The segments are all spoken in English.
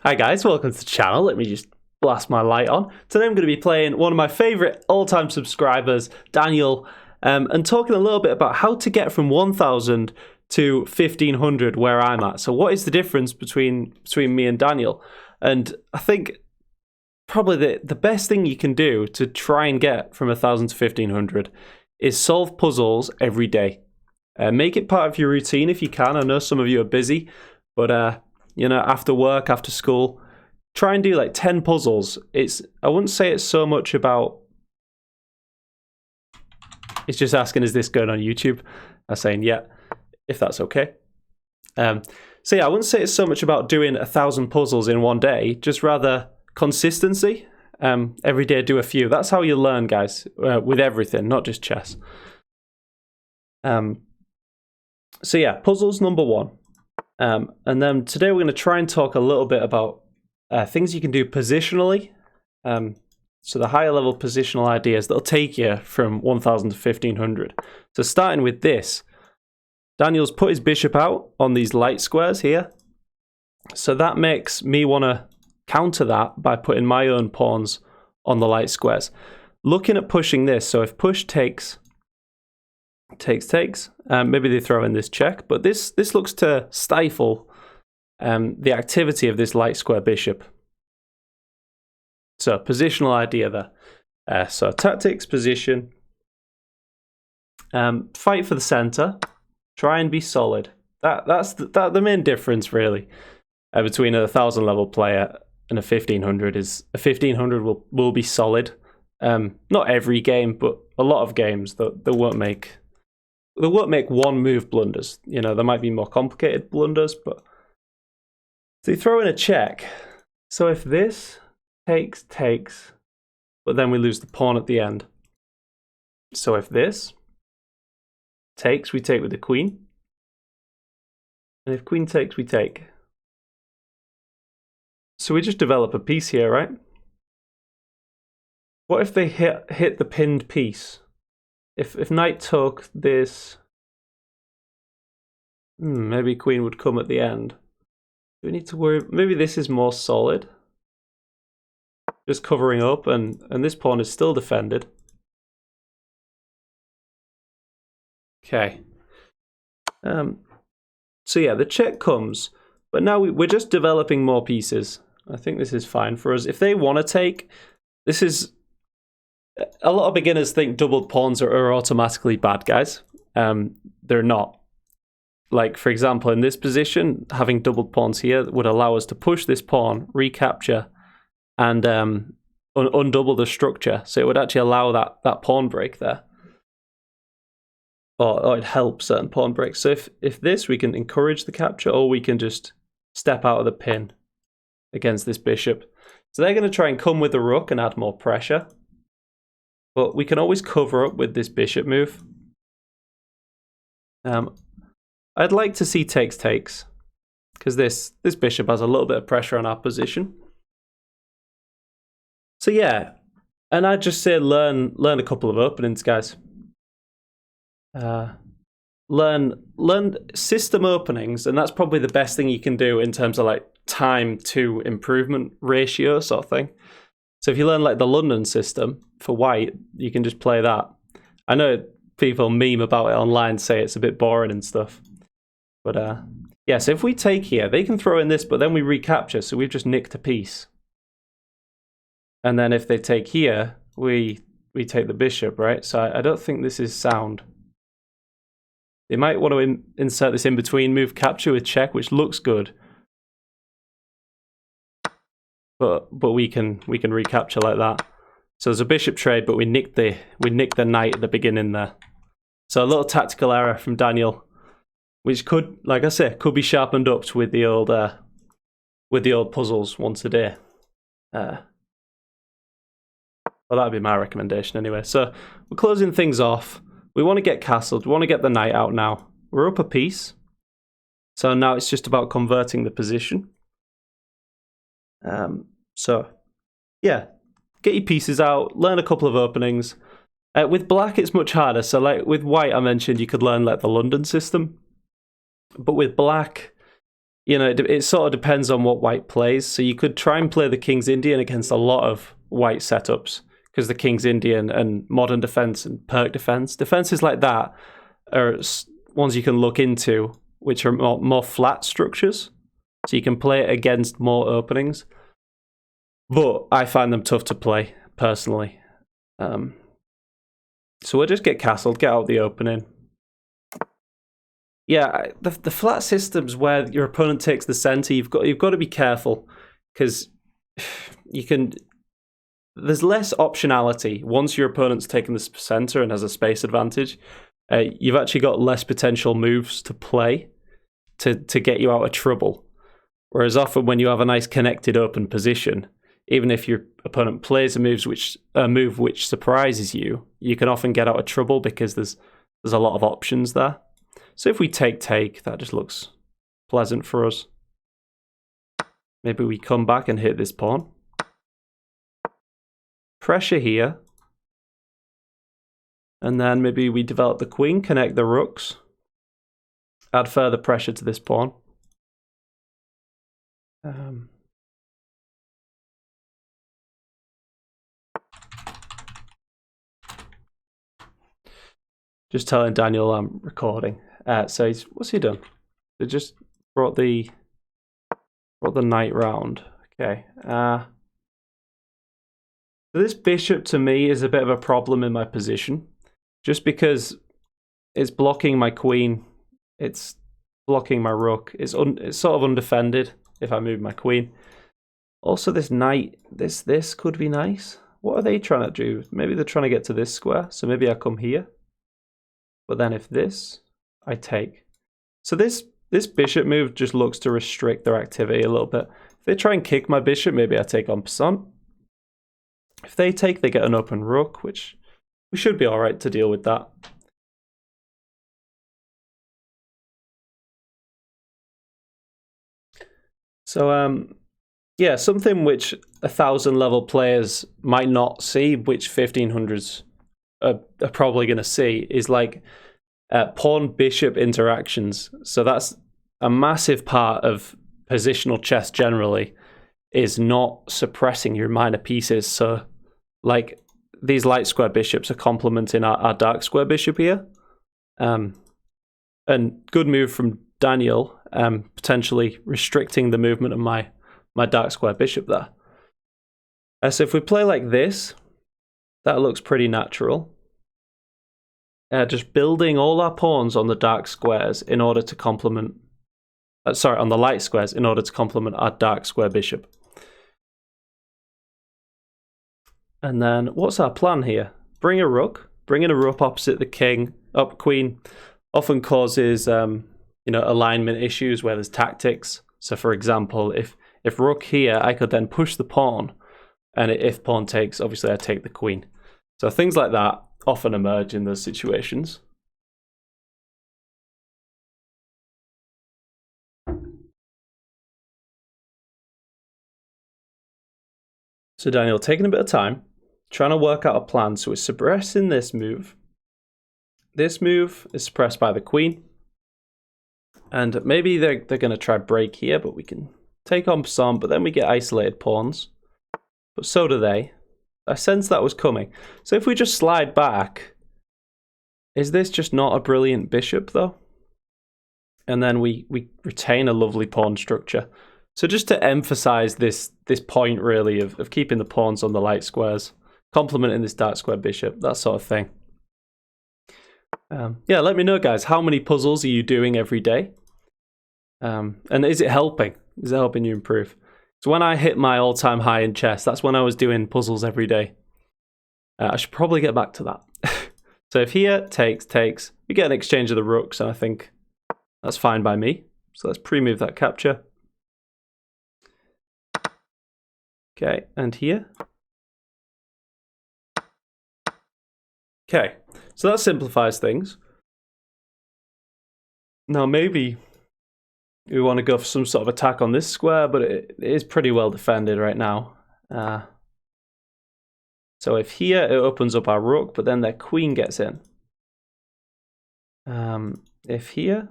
Hi guys, welcome to the channel. Let me just blast my light on. Today I'm going to be playing one of my favourite all-time subscribers, Daniel, and talking a little bit about how to get from 1000 to 1500 where I'm at. So what is the difference between me and Daniel? And I think probably the best thing you can do to try and get from 1000 to 1500 is solve puzzles every day. Make it part of your routine if you can. I know some of you are busy, but you know, after work, after school, try and do like 10 puzzles. I wouldn't say it's so much about, it's just asking, is this going on YouTube? I'm saying, yeah, if that's okay. So yeah, I wouldn't say it's so much about doing 1000 puzzles in one day, just rather consistency. Every day do a few. That's how you learn, guys, with everything, not just chess. So yeah, puzzles number one. And then today we're going to try and talk a little bit about things you can do positionally. So the higher level positional ideas that'll take you from 1000 to 1500. So starting with this, Daniel's put his bishop out on these light squares here. So that makes me want to counter that by putting my own pawns on the light squares. Looking at pushing this, so if push takes, maybe they throw in this check, but this looks to stifle the activity of this light square bishop. So positional idea there. So tactics, position, fight for the center, try and be solid. That's the main difference really between a 1000 level player and a 1500 is a 1500 will be solid. Not every game, but a lot of games that they won't make one move blunders. You know, there might be more complicated blunders, but they throw in a check. So if this takes, but then we lose the pawn at the end. So if this takes, we take with the queen. And if queen takes, we take. So we just develop a piece here, right? What if they hit the pinned piece? If knight took this, maybe queen would come at the end. Do we need to worry? Maybe this is more solid. Just covering up, and this pawn is still defended. Okay. So yeah, the check comes, but now we're just developing more pieces. I think this is fine for us. If they want to take, this is... A lot of beginners think doubled pawns are automatically bad, guys. They're not. Like, for example, in this position, having doubled pawns here would allow us to push this pawn, recapture, and undouble the structure. So it would actually allow that pawn break there. Or it helps certain pawn breaks. So if this, we can encourage the capture, or we can just step out of the pin against this bishop. So they're going to try and come with the rook and add more pressure. But we can always cover up with this bishop move. I'd like to see takes, because this bishop has a little bit of pressure on our position. So yeah, and I'd just say learn a couple of openings, guys. Learn system openings, and that's probably the best thing you can do in terms of like time to improvement ratio sort of thing. So if you learn like the London system for white, you can just play that. I know people meme about it online, say it's a bit boring and stuff. But yeah, so if we take here, they can throw in this, but then we recapture, so we've just nicked a piece. And then if they take here, we take the bishop, right? So I don't think this is sound. They might want to insert this in between, move capture with check, which looks good. But we can recapture like that. So there's a bishop trade, but we nicked the knight at the beginning there. So a little tactical error from Daniel, which could, like I said, could be sharpened up with the old puzzles once a day. Well, that'd be my recommendation anyway. So we're closing things off. We want to get castled. We want to get the knight out now. We're up a piece. So now it's just about converting the position. So yeah, get your pieces out, learn a couple of openings. With black, it's much harder. So like with white, I mentioned you could learn like the London system. But with black, you know, it sort of depends on what white plays. So you could try and play the King's Indian against a lot of white setups, because the King's Indian and modern defense and perk defenses like that are ones you can look into, which are more flat structures. So you can play it against more openings. But I find them tough to play, personally. So we'll just get castled, get out the opening. Yeah, the flat systems where your opponent takes the center, you've got to be careful, because you can. There's less optionality once your opponent's taken the center and has a space advantage. You've actually got less potential moves to play to get you out of trouble. Whereas often when you have a nice connected open position, even if your opponent plays a move which surprises you, you can often get out of trouble because there's a lot of options there. So if we take, that just looks pleasant for us. Maybe we come back and hit this pawn. Pressure here. And then maybe we develop the queen, connect the rooks. Add further pressure to this pawn. Just telling Daniel I'm recording. So what's he done? They just brought the knight round. Okay. So this bishop to me is a bit of a problem in my position, just because it's blocking my queen, it's blocking my rook. It's sort of undefended if I move my queen. Also, this knight, this could be nice. What are they trying to do? Maybe they're trying to get to this square. So maybe I come here. But then if this, I take. So this bishop move just looks to restrict their activity a little bit. If they try and kick my bishop, maybe I take en passant. If they take, they get an open rook, which we should be all right to deal with that. So, yeah, something which 1,000 level players might not see, which 1500s are probably going to see, is like pawn-bishop interactions. So that's a massive part of positional chess generally, is not suppressing your minor pieces. So, like, these light square bishops are complementing our dark square bishop here. And good move from Daniel, potentially restricting the movement of my dark square bishop there. So if we play like this, that looks pretty natural. Just building all our pawns on the dark squares in order to complement... on the light squares in order to complement our dark square bishop. And then what's our plan here? Bring a rook. Bringing a rook opposite the king, up queen, often causes alignment issues where there's tactics. So for example, if rook here, I could then push the pawn, and if pawn takes, obviously I take the queen. So things like that often emerge in those situations. So Daniel, taking a bit of time, trying to work out a plan. So we're suppressing this move. This move is suppressed by the queen. And maybe they're going to try break here, but we can take en passant, but then we get isolated pawns. But so do they. I sense that was coming. So if we just slide back, is this just not a brilliant bishop though? And then we retain a lovely pawn structure. So just to emphasize this point really of keeping the pawns on the light squares, complementing this dark square bishop, that sort of thing. Yeah, let me know, guys. How many puzzles are you doing every day? And is it helping? Is it helping you improve? So when I hit my all-time high in chess, that's when I was doing puzzles every day. I should probably get back to that. So if here takes, we get an exchange of the rooks, and I think that's fine by me. So let's pre-move that capture. Okay, and here. Okay, so that simplifies things. Now maybe we want to go for some sort of attack on this square, but it is pretty well defended right now. So if here it opens up our rook, but then their queen gets in. If here,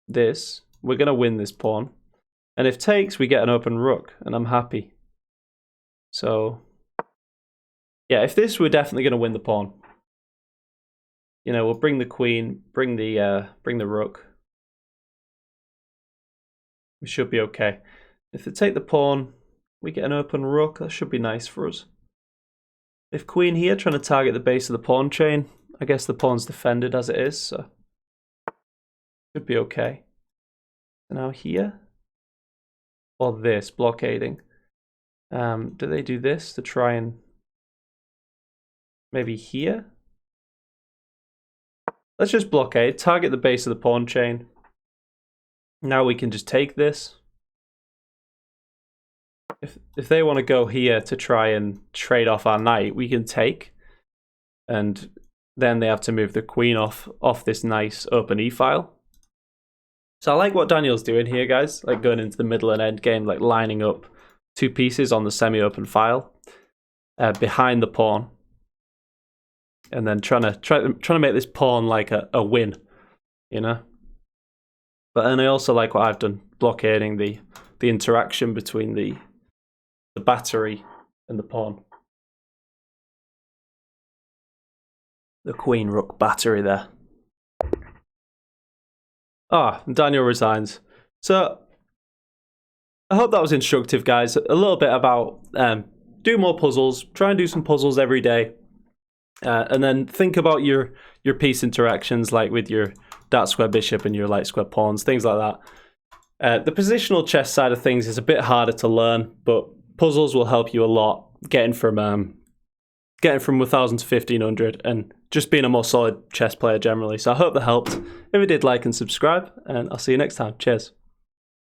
we're going to win this pawn. And if takes, we get an open rook, and I'm happy. So, yeah, if this, we're definitely going to win the pawn. You know, we'll bring the queen, bring the rook. We should be okay. If they take the pawn, we get an open rook. That should be nice for us. If queen here, trying to target the base of the pawn chain, I guess the pawn's defended as it is, so should be okay. So now here, or this, blockading. Do they do this to try and maybe here? Let's just blockade, target the base of the pawn chain. Now we can just take this. If they want to go here to try and trade off our knight, we can take. And then they have to move the queen off this nice open e-file. So I like what Daniel's doing here, guys. Like going into the middle and end game, like lining up two pieces on the semi-open file behind the pawn. And then trying to make this pawn like a win, you know? And I also like what I've done, blockading the interaction between the battery and the pawn. The queen rook battery there. Daniel resigns. So I hope that was instructive, guys. A little bit about do more puzzles, try and do some puzzles every day. And then think about your piece interactions, like with your dark square bishop and your light square pawns, things like that. The positional chess side of things is a bit harder to learn, but puzzles will help you a lot, getting from 1000 to 1500 and just being a more solid chess player generally. So I hope that helped. If it did, like and subscribe, and I'll see you next time. Cheers.